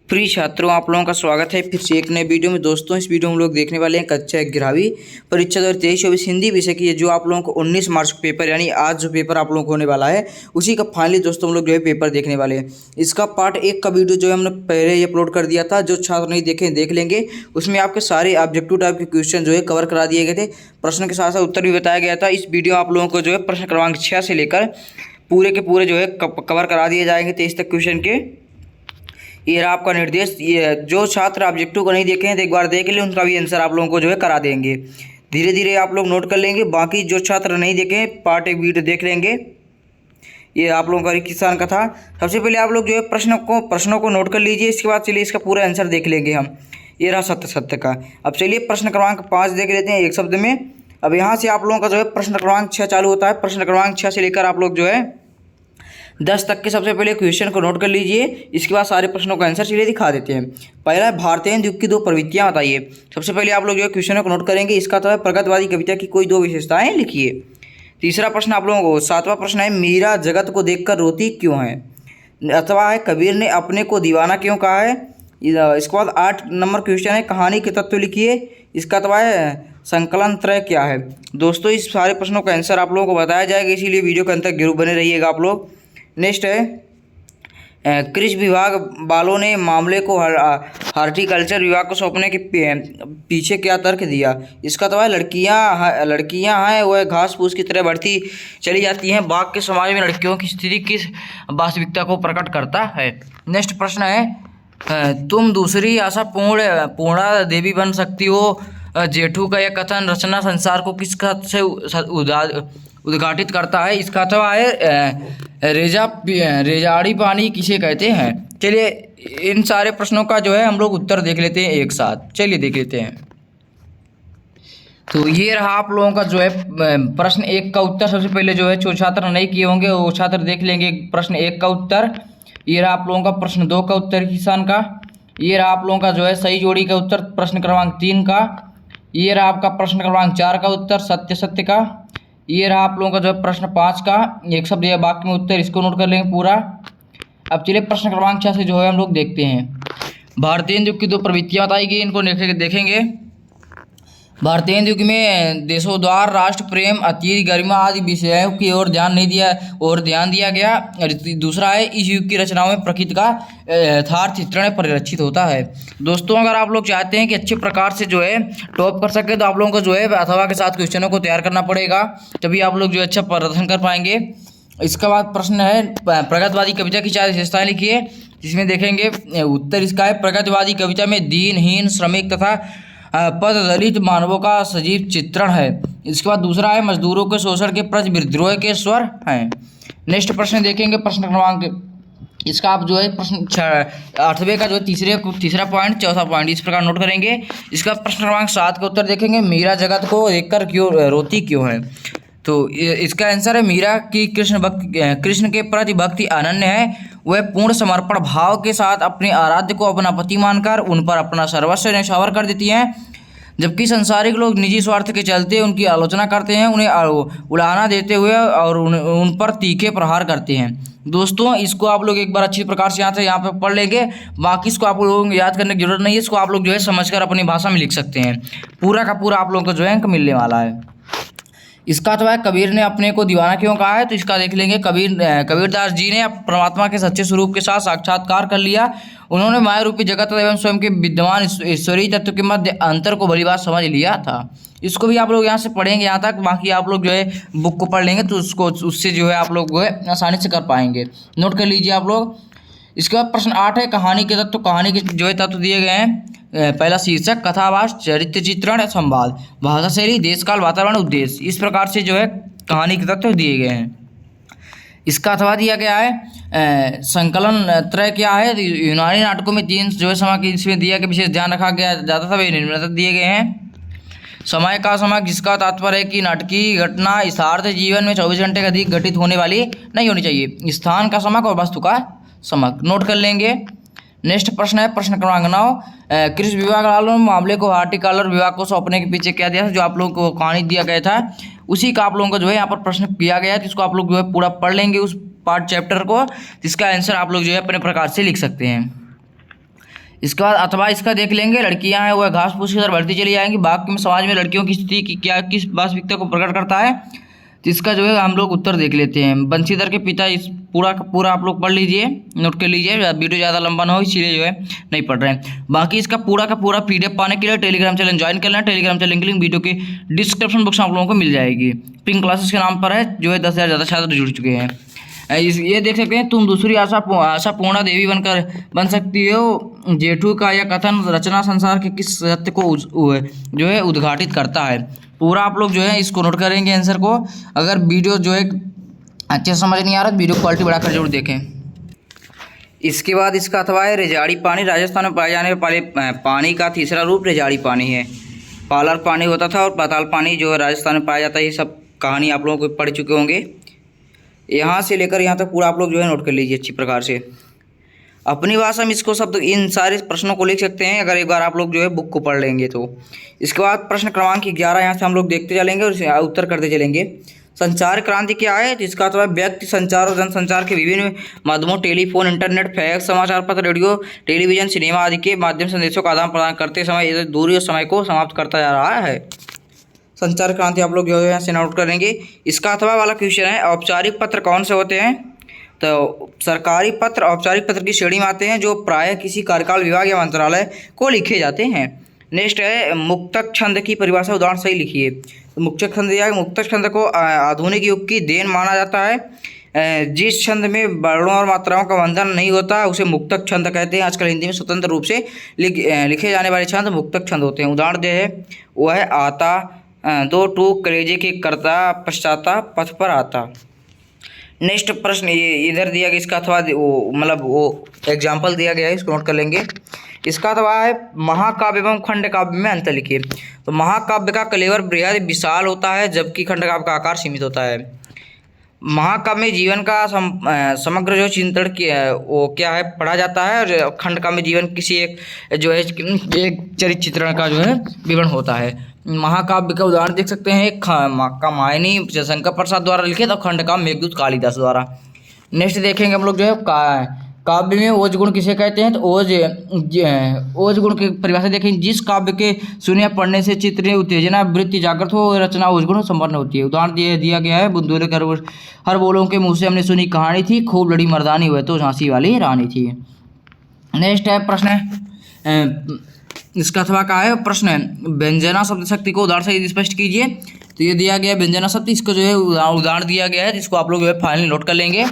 प्रिय छात्रों, आप लोगों का स्वागत है फिर से एक नए वीडियो में। दोस्तों, इस वीडियो में हम लोग देखने वाले हैं कक्षा 11वीं परीक्षा 2023-24 हिंदी विषय की है, जो आप लोगों को 19 मार्च को पेपर यानी आज जो पेपर आप लोगों को होने वाला है उसी का फाइनली दोस्तों हम लोग जो है पेपर देखने वाले हैं। इसका पार्ट 1 का वीडियो जो है हमने पहले ही अपलोड कर दिया था, जो छात्र नहीं देखें देख लेंगे। उसमें आपके सारे ऑब्जेक्टिव टाइप के क्वेश्चन जो है कवर करा दिए गए थे, प्रश्न के साथ साथ उत्तर भी बताया गया था। इस वीडियो आप लोगों को जो है प्रश्न क्रमांक 6 से लेकर पूरे के पूरे जो है कवर करा दिए जाएंगे 23 तक क्वेश्चन के। ये रहा आपका निर्देश। ये जो छात्र ऑब्जेक्टिव को नहीं देखे हैं तो एक बार देख लें, उनका भी आंसर आप लोगों को जो है करा देंगे। धीरे धीरे आप लोग नोट कर लेंगे। बाकी जो छात्र नहीं देखे पार्ट 1 वीडियो देख लेंगे। ये आप लोगों का किसान का था। सबसे पहले आप लोग जो है प्रश्नों को नोट कर लीजिए। इसके बाद चलिए इसका पूरा आंसर देख लेंगे हम। ये रहा सत्य का। अब चलिए प्रश्न क्रमांक 5 देख लेते हैं एक शब्द में। अब यहाँ से आप लोगों का जो है प्रश्न क्रमांक 6 चालू होता है। प्रश्न क्रमांक 6 से लेकर आप लोग जो है 10 तक के सबसे पहले क्वेश्चन को नोट कर लीजिए। इसके बाद सारे प्रश्नों का आंसर चलिए दिखा देते हैं। पहला है भारतीय युग की 2 प्रवृत्तियां बताइए। सबसे पहले आप लोग जो है क्वेश्चनों को नोट करेंगे। इसका तो है प्रगतिवादी कविता की कोई 2 विशेषताएं लिखिए। तीसरा प्रश्न आप लोगों को 7वां प्रश्न है, मीरा जगत को देखकर रोती क्यों है। अथवा है, कबीर ने अपने को दीवाना क्यों कहा है। इसके बाद 8 नंबर क्वेश्चन है, कहानी के तत्व लिखिए। इसका तो है संकलन त्रय क्या है। दोस्तों, इस सारे प्रश्नों का आंसर आप लोगों को बताया जाएगा, इसीलिए वीडियो के अंत तक जरूर बने रहिएगा आप लोग। नेक्स्ट है, कृषि विभाग वालों ने मामले को हार्टिकल्चर विभाग को सौंपने के पीछे क्या तर्क दिया। इसका तो है लड़कियां हैं वह घास फूस की तरह बढ़ती चली जाती हैं। बाघ के समाज में लड़कियों की स्थिति किस वास्तविकता को प्रकट करता है। नेक्स्ट प्रश्न है, तुम दूसरी आशा पूर्णा देवी बन सकती हो। जेठू का यह कथन रचना संसार को किस खत से उद्घाटित करता है। इसका तो है रेजाड़ी पानी किसे कहते हैं। चलिए इन सारे प्रश्नों का जो है हम लोग उत्तर देख लेते हैं एक साथ। चलिए देख लेते हैं। तो ये रहा आप लोगों का जो है प्रश्न 1 का उत्तर। सबसे पहले जो है जो छात्र नहीं किए होंगे वो छात्र देख लेंगे प्रश्न 1 का उत्तर। ये रहा आप लोगों का प्रश्न 2 का उत्तर किसान का। ये रहा आप लोगों का जो है सही जोड़ी का उत्तर प्रश्न क्रमांक 3 का। ये रहा आपका प्रश्न क्रमांक 4 का उत्तर सत्य का। ये रहा आप लोगों का जो है प्रश्न 5 का एक शब्द या वाक्य में उत्तर, इसको नोट कर लेंगे पूरा। अब चलिए प्रश्न क्रमांक 6 से जो है हम लोग देखते हैं। भारतीय युग की 2 प्रवृत्तियां बताई गई, इनको देखेंगे। भारतीय युग में देशोद्धार, राष्ट्र प्रेम, अतीत गरिमा आदि विषयों की ओर ध्यान दिया गया। दूसरा है, इस युग की रचनाओं में प्रकृति का यथार्थ चित्रण परिलक्षित होता है। दोस्तों, अगर आप लोग चाहते हैं कि अच्छे प्रकार से जो है टॉप कर सके तो आप लोगों को जो है अथवा के साथ क्वेश्चनों को तैयार करना पड़ेगा, तभी आप लोग जो अच्छा प्रदर्शन कर पाएंगे। इसका बाद प्रश्न है, प्रगतिवादी कविता की 4 विशेषताएं लिखिए। जिसमें देखेंगे उत्तर इसका है, प्रगतिवादी कविता में दीनहीन, श्रमिक तथा पद दलित मानवों का सजीव चित्रण है। इसके बाद दूसरा है, मजदूरों के शोषण के प्रति विद्रोह के स्वर हैं। नेक्स्ट प्रश्न देखेंगे प्रश्न क्रमांक, इसका आप जो है प्रश्न 8वें का जो है तीसरा पॉइंट, चौथा पॉइंट इस प्रकार नोट करेंगे। इसका प्रश्न क्रमांक 7 का उत्तर देखेंगे, मीरा जगत को देखकर रोती क्यों है। तो इसका आंसर है, मीरा की कृष्ण के प्रति भक्ति अनन्य है। वह पूर्ण समर्पण भाव के साथ अपने आराध्य को अपना पति मानकर उन पर अपना सर्वस्व न्यौछावर कर देती हैं, जबकि संसारिक लोग निजी स्वार्थ के चलते उनकी आलोचना करते हैं, उन्हें उड़ाना देते हुए और उन पर तीखे प्रहार करते हैं। दोस्तों, इसको आप लोग एक बार अच्छी प्रकार से यहाँ पे पढ़ लेंगे। बाकी इसको आप लोगों को याद करने की जरूरत नहीं है। इसको आप लोग जो है समझकर अपनी भाषा में लिख सकते हैं। पूरा का पूरा आप लोगों को जो है अंक मिलने वाला है। इसका तो है, कबीर ने अपने को दीवाना क्यों कहा है। तो इसका देख लेंगे, कबीरदास जी ने परमात्मा के सच्चे स्वरूप के साथ साक्षात्कार कर लिया। उन्होंने माया रूपी जगत एवं स्वयं के विद्यमान ईश्वरीय तत्व के मध्य अंतर को भली बात समझ लिया था। इसको भी आप लोग यहाँ से पढ़ेंगे यहाँ तक। बाकी आप लोग जो है बुक को पढ़ लेंगे तो उससे जो है आप लोग जो है आसानी से कर पाएंगे। नोट कर लीजिए आप लोग। इसके बाद प्रश्न 8 है, कहानी के तत्व। कहानी के जो है तत्व दिए गए हैं। पहला शीर्षक, कथावास, चरित्र चित्रण, संवाद, भाषा शैली, देशकाल, वातावरण, उद्देश्य। इस प्रकार से जो है कहानी के तत्व दिए गए हैं। इसका अथवा दिया गया है, संकलन त्रय क्या है। यूनानी नाटकों में 3 जो है समय की इसमें दिया के विशेष ध्यान रखा गया जाता था, वे निम्नलिखित दिए गए हैं। समय का समय, जिसका तात्पर्य है कि नाटकीय घटना यथार्थ जीवन में 24 घंटे के अधिक घटित होने वाली नहीं होनी चाहिए। स्थान का समय और वस्तु का समय नोट कर लेंगे। नेक्स्ट प्रश्न है प्रश्न क्रमांक 9, कृषि विभाग वालों ने मामले को हार्टिकल्चर विभाग को सौंपने के पीछे क्या दिया था। जो आप लोगों को कहानी दिया गया था उसी का आप लोगों को जो है यहाँ पर प्रश्न किया गया है। तो इसको आप लोग जो है पूरा पढ़ लेंगे उस पार्ट चैप्टर को, जिसका आंसर आप लोग जो है अपने प्रकार से लिख सकते हैं। इसके बाद अथवा इसका देख लेंगे, लड़कियां हैं वह घास फूस की तरफ बढ़ती चली जाएंगी, वाक्य में समाज में लड़कियों की स्थिति की क्या किस वास्तविकता को प्रकट करता है। तो इसका जो है हम लोग उत्तर देख लेते हैं। बंशीधर के पिता, इस पूरा का पूरा आप लोग पढ़ लीजिए, नोट कर लीजिए, वीडियो ज़्यादा लंबा ना हो इसीलिए जो है नहीं पढ़ रहे हैं। बाकी इसका पूरा का पूरा PDF पाने के लिए टेलीग्राम चैनल ज्वाइन कर लेना। टेलीग्राम चैनल की लिंक वीडियो के डिस्क्रिप्शन बॉक्स में आप लोगों को मिल जाएगी। पिंक क्लासेस के नाम पर है, जो है 10,000 ज़्यादा छात्र जुड़ चुके हैं। ये देख सकते हैं, तुम दूसरी आशा पूर्णा देवी बन सकती हो। जेठू का यह कथन रचना संसार के किस सत्य को जो है उद्घाटित करता है। पूरा आप लोग जो है इसको नोट करेंगे आंसर को। अगर वीडियो जो है अच्छे से समझ नहीं आ रहा तो वीडियो क्वालिटी बढ़ाकर जरूर देखें। इसके बाद इसका अथवा है रेजाड़ी पानी। राजस्थान में पाए जाने वाले पानी का तीसरा रूप रेजाड़ी पानी है। पालर पानी होता था और पाताल पानी जो है राजस्थान में पाया जाता है। ये सब कहानी आप लोगों को पढ़ चुके होंगे। यहाँ से लेकर यहाँ तक पूरा आप लोग जो है नोट कर लीजिए अच्छी प्रकार से। अपनी भाषा में इसको शब्द इन सारे प्रश्नों को लिख सकते हैं अगर एक बार आप लोग जो है बुक को पढ़ लेंगे तो। इसके बाद प्रश्न क्रमांक 11 यहाँ से हम लोग देखते चलेंगे और उत्तर करते चलेंगे। संचार क्रांति क्या है? जिसका अथवा व्यक्ति संचार और जनसंचार के विभिन्न माध्यमों टेलीफोन, इंटरनेट, फैक्स, समाचार पत्र, रेडियो, टेलीविजन, सिनेमा आदि के माध्यम से संदेशों का आदान प्रदान करते समय दूरी और समय को समाप्त करता जा रहा है। संचार क्रांति आप लोग जो है यहाँ से नोट करेंगे। इसका अथवा वाला क्वेश्चन है, औपचारिक पत्र कौन से होते हैं? तो सरकारी पत्र औपचारिक पत्र की श्रेणी में आते हैं जो प्रायः किसी कार्यकाल, विभाग या मंत्रालय को लिखे जाते हैं। नेक्स्ट है मुक्तक छंद की परिभाषा, उदाहरण सही लिखिए। तो मुक्तक छंद दिया है, मुक्तक छंद को आधुनिक युग की देन माना जाता है। जिस छंद में वर्णों और मात्राओं का बंधन नहीं होता उसे मुक्तक छंद कहते हैं। आजकल हिंदी में स्वतंत्र रूप से लिखे जाने वाले छंद मुक्तक छंद होते हैं। उदाहरण दे है वह है आता, दो टूक कलेजे के करता, पश्चाता पथ पर आता। नेक्स्ट प्रश्न ये इधर दिया गया, इसका अथवा वो मतलब वो एग्जाम्पल दिया गया है, इसको नोट कर लेंगे। इसका अथवा है महाकाव्य एवं खंड काव्य में अंतर लिखिए। तो महाकाव्य का कलेवर बृहद विशाल होता है जबकि खंड काव्य का आकार सीमित होता है। महाकाव्य में जीवन का समग्र जो चिंतन वो क्या है पढ़ा जाता है, और खंड काव्य में जीवन किसी एक जो है एक चरित्र चित्रण का जो है विवरण होता है। महाकाव्य का उदाहरण देख सकते हैं, एक कामायनी शंकर प्रसाद द्वारा लिखित और खंड काव्य मेघदूत कालिदास द्वारा। नेक्स्ट देखेंगे हम लोग जो है काव्य में ओज गुण किसे कहते हैं? तो ओज गुण की परिभाषा देखें, जिस काव्य के सुने पढ़ने से चित्र उत्तेजना वृत्ति जागृत हो, रचना ओज गुण संपन्न होती है। उदाहरण दिया गया है, बुंदोले कर हर बोलों के मुँह से हमने सुनी कहानी थी, खूब लड़ी मर्दानी हुए तो झांसी वाली रानी थी। नेक्स्ट है प्रश्न इसका अथवा का है प्रश्न, व्यंजना शब्द शक्ति को उदाहरण से स्पष्ट कीजिए। तो ये दिया गया व्यंजना शब्द, इसको जो है उदाहरण दिया गया है जिसको आप लोग जो है फाइनली नोट कर लेंगे।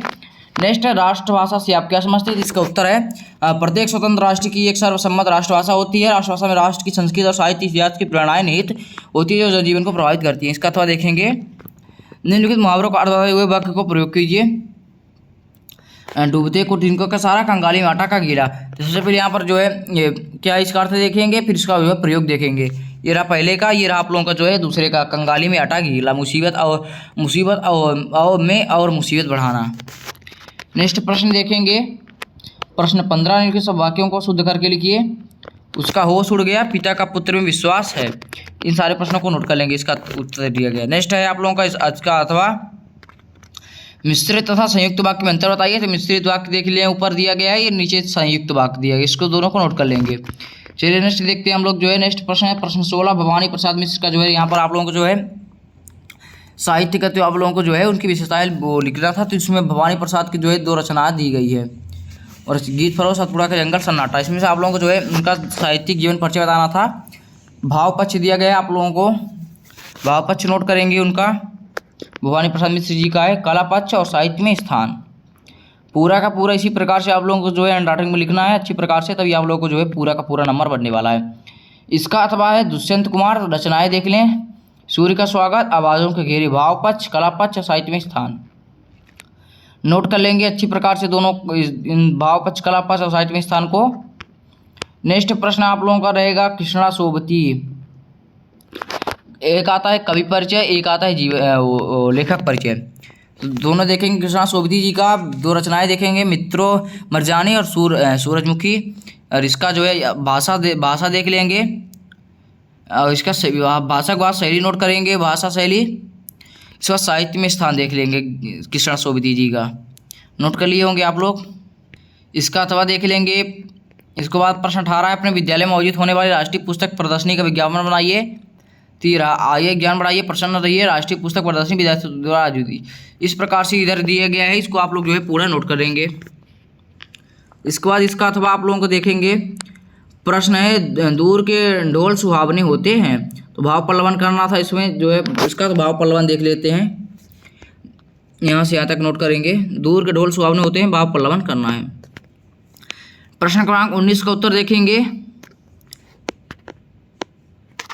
नेक्स्ट है राष्ट्रभाषा से आप क्या समझते हैं? इसका उत्तर है प्रत्येक स्वतंत्र राष्ट्र की एक सर्वसम्मत राष्ट्रभाषा होती है। राष्ट्रभाषा में राष्ट्र की संस्कृति और साहित्य इतिहास की प्रेरणाएं निहित होती है जो जीवन को प्रभावित करती है। इसका अथवा देखेंगे, निम्नलिखित मुहावरों का अर्थ बताते हुए वाक्य को प्रयोग कीजिए। डूबते को टिनको का सारा, कंगाली में आटा का गीला। तो सबसे पहले यहाँ पर जो है ये क्या इसका अर्थ देखेंगे, फिर इसका जो है प्रयोग देखेंगे। ये रहा पहले का, ये रहा आप लोगों का जो है दूसरे का, कंगाली में आटा गीला, मुसीबत और में और मुसीबत बढ़ाना। नेक्स्ट प्रश्न देखेंगे, प्रश्न 15 इनके सब वाक्यों को शुद्ध करके लिखिए। उसका होश उड़ गया, पिता का पुत्र में विश्वास है। इन सारे प्रश्नों को नोट कर लेंगे, इसका उत्तर दिया गया। नेक्स्ट है आप लोगों का इसका अथवा मिश्रित तथा संयुक्त वाक्य में अंतर बताइए। तो मिश्रित वाक्य देख लिए, ऊपर दिया गया है, ये नीचे संयुक्त वाक्य दिया गया, इसको दोनों को नोट कर लेंगे। चलिए नेक्स्ट देखते हैं हम लोग जो है। नेक्स्ट प्रश्न है प्रश्न 16, भवानी प्रसाद मिश्र का जो है यहाँ पर आप लोगों को जो है साहित्य का तो आप लोगों को जो है उनकी विशेषताएं वो लिखना था। तो इसमें भवानी प्रसाद की जो है 2 रचनाएं दी गई है, और गीत फरोश, सतपुड़ा का जंगल, सन्नाटा। इसमें से आप लोगों को जो है उनका साहित्यिक जीवन परिचय बताना था। भाव पक्ष दिया गया है आप लोगों को, भाव पक्ष नोट करेंगे उनका। भवानी प्रसाद मिश्र जी का है कला पक्ष और साहित्य में स्थान। पूरा का पूरा इसी प्रकार से आप लोगों को जो है हैंडराइटिंग में लिखना है अच्छी प्रकार से, तभी आप लोगों को जो है पूरा का पूरा नंबर बनने वाला है। इसका अथवा है दुष्यंत कुमार, रचनाएं देख लें। सूर्य का स्वागत, आवाज़ों के घेरे, भाव पक्ष, कला पक्ष, साहित्य में स्थान। नोट कर लेंगे अच्छी प्रकार से दोनों इन भाव पक्ष, कला पक्ष और साहित्य में स्थान को। नेक्स्ट प्रश्न आप लोगों का रहेगा कृष्णा सोबती। एक आता है कवि परिचय, एक आता है लेखक परिचय। तो दोनों देखेंगे। कृष्णा सोबती जी का 2 रचनाएं देखेंगे, मित्रों मरजानी और सूरजमुखी। और इसका जो है भाषा देख लेंगे, और इसका भाषा के बाद शैली नोट करेंगे, भाषा शैली। इसका साहित्य में स्थान देख लेंगे कृष्णा सोबती जी का, नोट कर लिए होंगे आप लोग। इसका अथवा देख लेंगे इसके बाद प्रश्न 18 है, अपने विद्यालय में आयोजित होने वाली राष्ट्रीय पुस्तक प्रदर्शनी का विज्ञापन बनाइए। 13 आइए ज्ञान बढ़ाइए, प्रसन्न रहिए, राष्ट्रीय पुस्तक प्रदर्शनी विद्यार्थी द्वारा आयोजित। इस प्रकार से इधर दिया गया है, इसको आप लोग जो है पूरा नोट करेंगे। इसके बाद इसका अथवा आप लोगों को देखेंगे। प्रश्न है, दूर के ढोल सुहावने होते हैं, तो भाव पल्लवन करना था इसमें जो है इसका, तो भाव पल्लवन देख लेते हैं। यहाँ से यहाँ तक नोट करेंगे, दूर के ढोल सुहावने होते हैं, भाव पल्लवन करना है। प्रश्न क्रमांक 19 का उत्तर देखेंगे।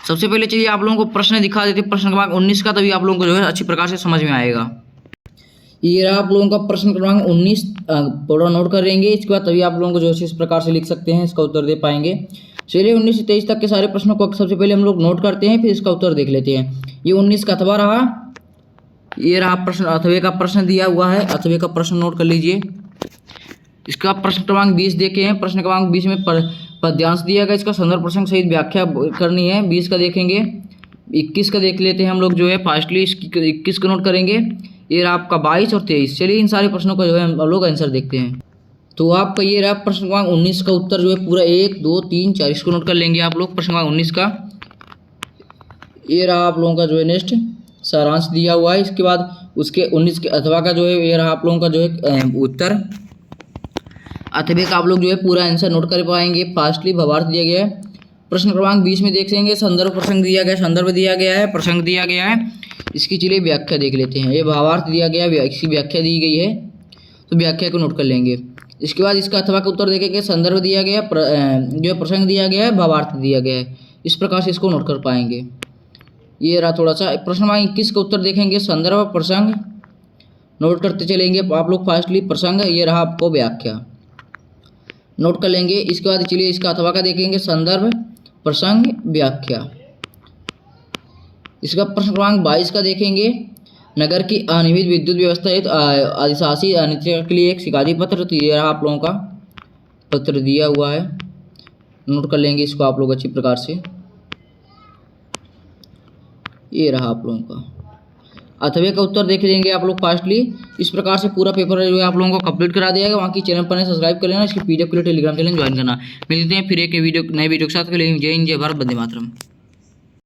सबसे पहले चलिए आप लोगों को प्रश्न दिखा देते हैं, प्रश्न क्रमांक 19 का, तभी आप लोगों को जो है अच्छी प्रकार से समझ में आएगा। ये रहा आप लोगों का प्रश्न क्रमांक 19, पूरा नोट करेंगे। इसके बाद तभी आप लोगों को जो है इस प्रकार से लिख सकते हैं, इसका उत्तर दे पाएंगे। चलिए 19 से 23 तक के सारे प्रश्नों को सबसे पहले हम लोग नोट करते हैं, फिर इसका उत्तर देख लेते हैं। ये 19 का अथवा रहा, ये रहा प्रश्न, अथवे का प्रश्न दिया हुआ है, अथवे का प्रश्न नोट कर लीजिए। इसका प्रश्न क्रमांक 20 देखे हैं। प्रश्न क्रमांक 20 में पद्यांश दिया गया, इसका संदर्भ प्रसंग सहित व्याख्या करनी है। 20 का देखेंगे। 21 का देख लेते हैं हम लोग जो है फास्टली, 21 को नोट करेंगे। ये रहा आपका 22 और 23। चलिए इन सारे प्रश्नों का जो है हम लोग आंसर देखते हैं। तो आपका ये रहा प्रश्न क्रमांक 19 का उत्तर जो है पूरा 1 2 3 4, इसको नोट कर लेंगे आप लोग। प्रश्न क्रमांक 19 का ये रहा आप लोगों का जो है नेक्स्ट सारांश दिया हुआ है। इसके बाद उसके 19 के अथवा का जो है ये रहा आप लोगों का जो है उत्तर। अथवे का आप लोग जो है पूरा आंसर नोट कर पाएंगे। फास्टली भावार्थ दिया गया है। प्रश्न क्रमांक 20 में देख लेंगे, संदर्भ प्रसंग दिया गया, संदर्भ दिया गया है, प्रसंग दिया गया है। इसकी चलिए व्याख्या देख लेते हैं। ये भावार्थ दिया गया है, इसकी व्याख्या दी गई है, तो व्याख्या को नोट कर लेंगे। इसके बाद इसका अथवा का उत्तर देखेंगे, संदर्भ दिया गया, जो है प्रसंग दिया गया है, भावार्थ दिया गया है। इस प्रकार से इसको नोट कर पाएंगे। ये रहा थोड़ा सा। प्रश्न क्रमांक 21 का उत्तर देखेंगे, संदर्भ प्रसंग नोट करते चलेंगे आप लोग फास्टली। प्रसंग ये रहा आपको व्याख्या नोट कर लेंगे। इसके बाद चलिए इसका अथवा का देखेंगे, संदर्भ प्रसंग व्याख्या। इसका प्रश्न क्रमांक 22 का देखेंगे, नगर की अनियमित विद्युत व्यवस्था हेतु अधिशासी अनिश्चितता के लिए एक शिकायती पत्र। तो ये रहा आप लोगों का पत्र दिया हुआ है, नोट कर लेंगे इसको आप लोग अच्छी प्रकार से। ये रहा आप लोगों का अथवे का उत्तर देख लेंगे आप लोग फास्टली। इस प्रकार से पूरा पेपर जो है आप लोगों को कंप्लीट करा दिया गया। वहाँ की चैनल पर सब्सक्राइब कर लेना, इसकी पीडीएफ के लिए टेलीग्राम चैनल ज्वाइन करना। मिलते हैं फिर एक वीडियो नए वीडियो के साथ। जय हिंद, जय भारत, वंदे मातरम।